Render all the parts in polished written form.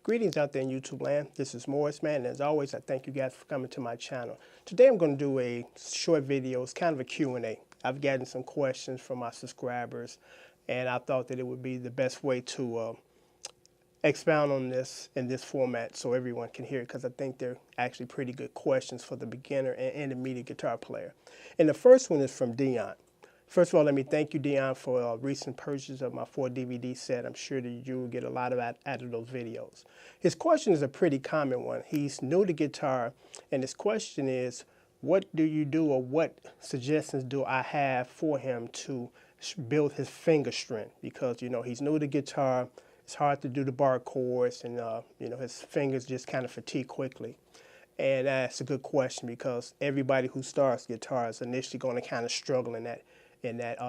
Greetings out there in YouTube land. This is Morris, man. And as always, I thank you guys for coming to my channel. Today I'm going to do a short video. It's kind of a Q&A. I've gotten some questions from my subscribers, and I thought that it would be the best way to expound on this in this format so everyone can hear it, because I think they're actually pretty good questions for the beginner and intermediate guitar player. And the first one is from Dion. First of all, let me thank you, Dion, for a recent purchase of my 4 DVD set. I'm sure that you will get a lot of out of those videos. His question is a pretty common one. He's new to guitar, and his question is, what do you do, or what suggestions do I have for him to build his finger strength? Because, he's new to guitar. It's hard to do the bar chords, and, his fingers just kind of fatigue quickly. And that's a good question, because everybody who starts guitar is initially going to kind of struggle in that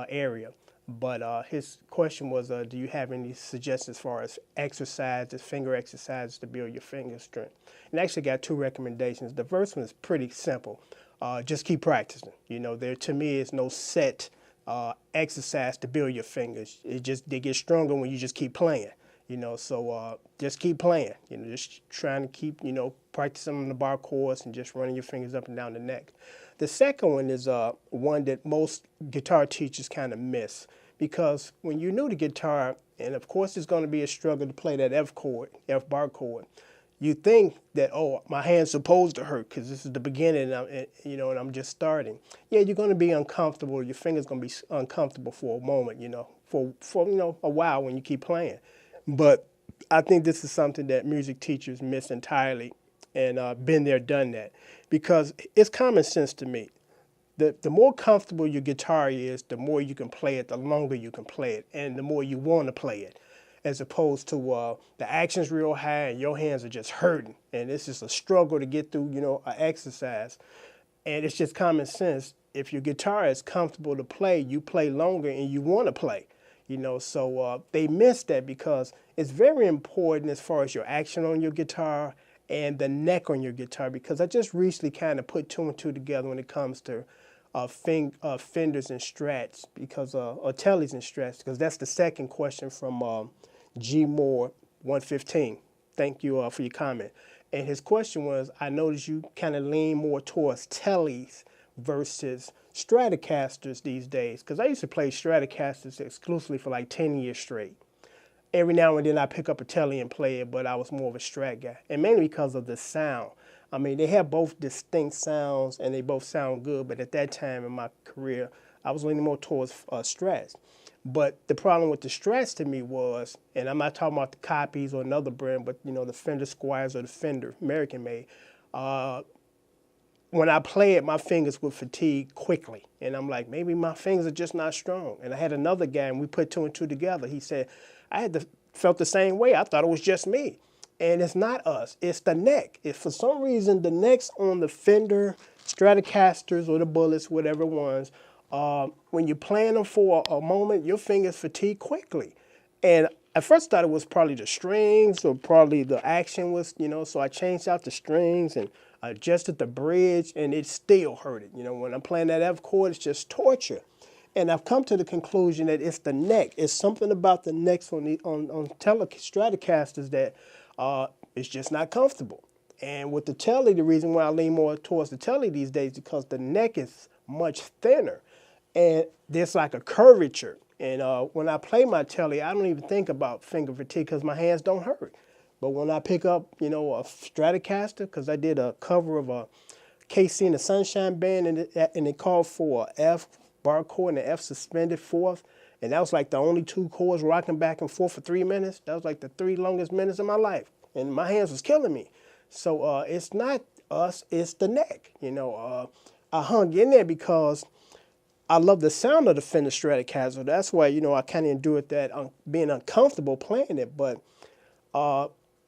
area. But his question was, do you have any suggestions as far as exercises, finger exercises to build your finger strength? And I actually got two recommendations. The first one is pretty simple. Just keep practicing. There to me is no set exercise to build your fingers. They get stronger when you just keep playing. So just keep playing. Just trying to keep, practicing on the bar chords and just running your fingers up and down the neck. The second one is one that most guitar teachers kind of miss, because when you're new to guitar, and of course it's going to be a struggle to play that F bar chord, you think that, oh, my hand's supposed to hurt because this is the beginning, and I'm just starting. Yeah, you're going to be uncomfortable. Your finger's going to be uncomfortable for a moment, for a while when you keep playing. But I think this is something that music teachers miss entirely, and been there, done that, because it's common sense to me. The more comfortable your guitar is, the more you can play it, the longer you can play it, and the more you want to play it, as opposed to the action's real high and your hands are just hurting, and it's just a struggle to get through, an exercise. And it's just common sense. If your guitar is comfortable to play, you play longer and you want to play. So they miss that, because it's very important as far as your action on your guitar and the neck on your guitar, because I just recently kind of put two and two together when it comes to fenders and strats, because or tellies and strats, because that's the second question from G Moore 115. Thank you for your comment. And his question was, I noticed you kind of lean more towards tellies versus Stratocasters these days, because I used to play Stratocasters exclusively for like 10 years straight. Every now and then I pick up a telly and play it, but I was more of a Strat guy, and mainly because of the sound. I mean, they have both distinct sounds and they both sound good, but at that time in my career, I was leaning more towards Strats. But the problem with the Strats to me was, and I'm not talking about the copies or another brand, but the Fender Squires or the Fender American made, when I play it, my fingers would fatigue quickly. And I'm like, maybe my fingers are just not strong. And I had another guy, and we put two and two together. He said, felt the same way. I thought it was just me. And it's not us. It's the neck. If for some reason the necks on the Fender Stratocasters or the Bullets, whatever ones, when you're playing them for a moment, your fingers fatigue quickly. And at first I thought it was probably the strings, or probably the action was, so I changed out the strings and adjusted the bridge, and it still hurted. When I'm playing that F chord, it's just torture. And I've come to the conclusion that it's the neck. It's something about the necks on Stratocasters that is just not comfortable. And with the telly, the reason why I lean more towards the telly these days is because the neck is much thinner, and there's like a curvature. And when I play my telly, I don't even think about finger fatigue because my hands don't hurt. But when I pick up, a Stratocaster, because I did a cover of a KC and the Sunshine Band, and it called for a F bar chord and an F suspended fourth, and that was like the only two chords rocking back and forth for 3 minutes. That was like the 3 longest minutes of my life, and my hands was killing me. So it's not us, it's the neck. I hung in there because I love the sound of the Fender Stratocaster. That's why, I kind of endured that being uncomfortable playing it. But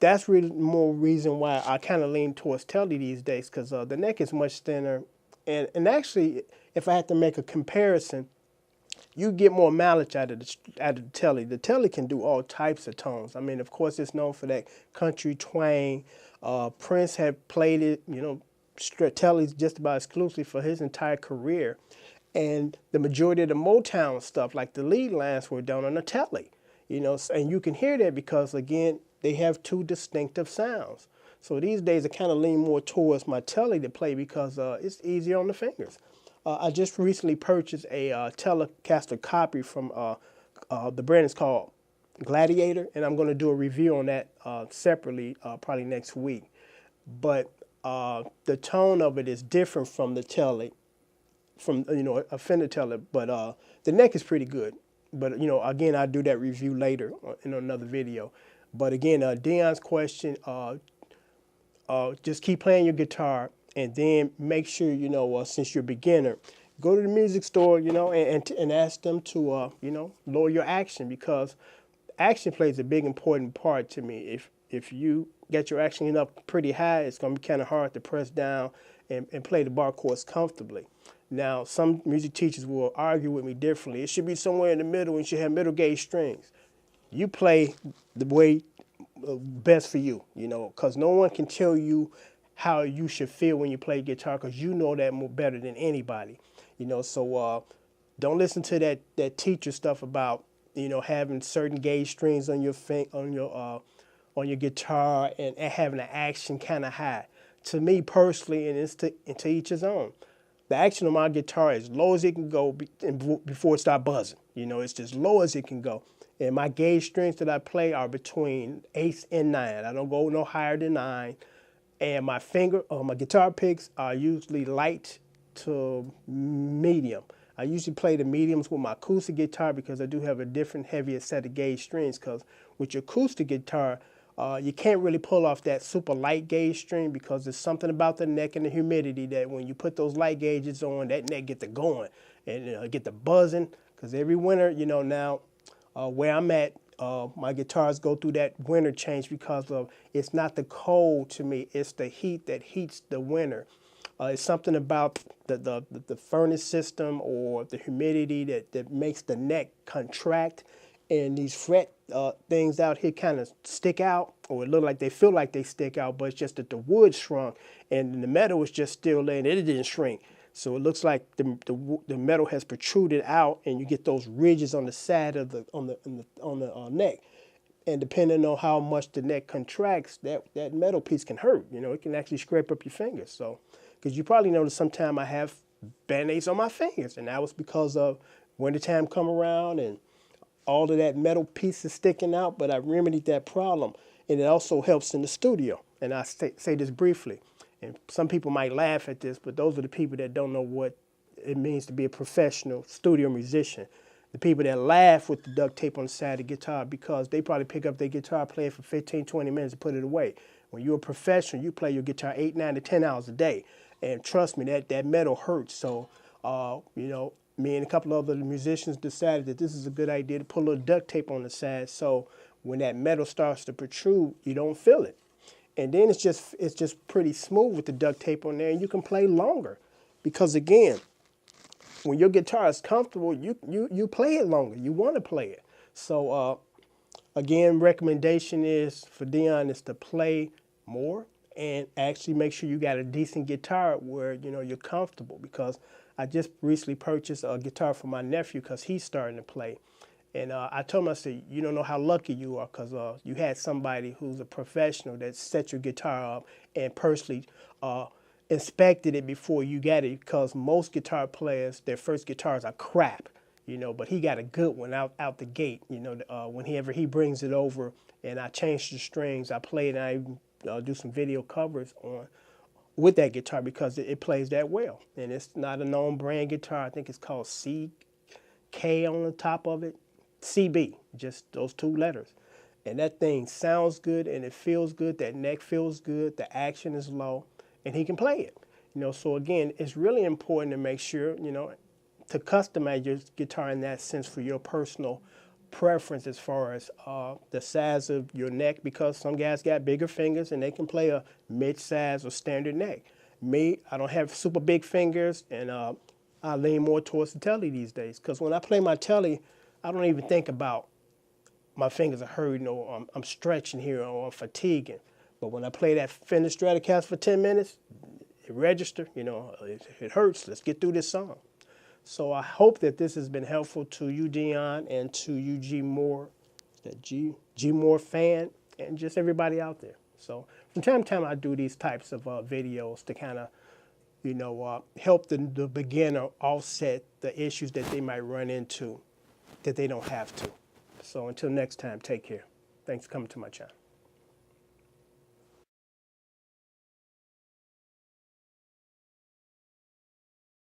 that's really more reason why I kind of lean towards telly these days, because the neck is much thinner. And actually, if I had to make a comparison, you get more mileage out of the telly. The telly can do all types of tones. I mean, of course, it's known for that country twang. Prince had played it, telly's just about exclusively for his entire career. And the majority of the Motown stuff, like the lead lines, were done on a telly. And you can hear that because, again, they have two distinctive sounds. So these days I kind of lean more towards my Tele to play because it's easier on the fingers. I just recently purchased a Telecaster copy from the brand is called Gladiator, and I'm going to do a review on that separately probably next week. But the tone of it is different from the Tele, from a Fender Tele, but the neck is pretty good. But again, I'll do that review later in another video. But again, Dion's question, just keep playing your guitar, and then make sure, since you're a beginner, go to the music store, and ask them to, lower your action, because action plays a big important part to me. If you get your action up pretty high, it's going to be kind of hard to press down and play the bar chords comfortably. Now, some music teachers will argue with me differently. It should be somewhere in the middle, and you should have middle gauge strings. You play the way best for you, because no one can tell you how you should feel when you play guitar, because you know that more better than anybody. So don't listen to that teacher stuff about having certain gauge strings on your on your guitar and having the action kind of high. To me personally, and it's to each his own. The action on my guitar is as low as it can go before it starts buzzing. It's just low as it can go. And my gauge strings that I play are between 8 and 9. I don't go no higher than 9. And my guitar picks are usually light to medium. I usually play the mediums with my acoustic guitar because I do have a different, heavier set of gauge strings. Because with your acoustic guitar, you can't really pull off that super light gauge string, because there's something about the neck and the humidity that when you put those light gauges on, that neck get to going and get the buzzing. Because every winter, now where I'm at, my guitars go through that winter change because it's not the cold to me, it's the heat that heats the winter. It's something about the furnace system or the humidity that makes the neck contract, and these fret things out here kind of stick out, or it look like they feel like they stick out, but it's just that the wood shrunk and the metal is just still there and it didn't shrink. So it looks like the metal has protruded out, and you get those ridges on the side of on the neck. And depending on how much the neck contracts, that metal piece can hurt. It can actually scrape up your fingers. So, because you probably notice sometimes I have band-aids on my fingers, and that was because of wintertime come around and all of that metal piece is sticking out. But I remedied that problem, and it also helps in the studio. And I say this briefly. And some people might laugh at this, but those are the people that don't know what it means to be a professional studio musician. The people that laugh with the duct tape on the side of the guitar, because they probably pick up their guitar, play it for 15, 20 minutes and put it away. When you're a professional, you play your guitar 8, 9 to 10 hours a day. And trust me, that metal hurts. So, me and a couple of other musicians decided that this is a good idea to put a little duct tape on the side, so when that metal starts to protrude, you don't feel it. And then it's just pretty smooth with the duct tape on there, and you can play longer. Because again, when your guitar is comfortable, you play it longer. You want to play it. So again, recommendation is for Dion is to play more and actually make sure you got a decent guitar where you're comfortable. Because I just recently purchased a guitar for my nephew because he's starting to play. And I told him, I said, you don't know how lucky you are, because you had somebody who's a professional that set your guitar up and personally inspected it before you got it, because most guitar players, their first guitars are crap, but he got a good one out the gate, whenever he brings it over and I change the strings, I play it, and I even do some video covers with that guitar because it plays that well. And it's not a known brand guitar. I think it's called CK on the top of it. CB, just those 2 letters. And that thing sounds good and it feels good. That neck feels good. The action is low and he can play it. So again, it's really important to make sure, to customize your guitar in that sense for your personal preference as far as the size of your neck, because some guys got bigger fingers and they can play a mid-size or standard neck. Me, I don't have super big fingers, and I lean more towards the Tele these days, because when I play my Tele, I don't even think about my fingers are hurting or I'm stretching here or I'm fatiguing. But when I play that Fender Stratocaster for 10 minutes, it registers, it hurts. Let's get through this song. So I hope that this has been helpful to you, Dion, and to you, G Moore, that G Moore fan. and just everybody out there. So from time to time, I do these types of videos to kind of, help the beginner offset the issues that they might run into that they don't have to. So until next time, take care. Thanks for coming to my channel.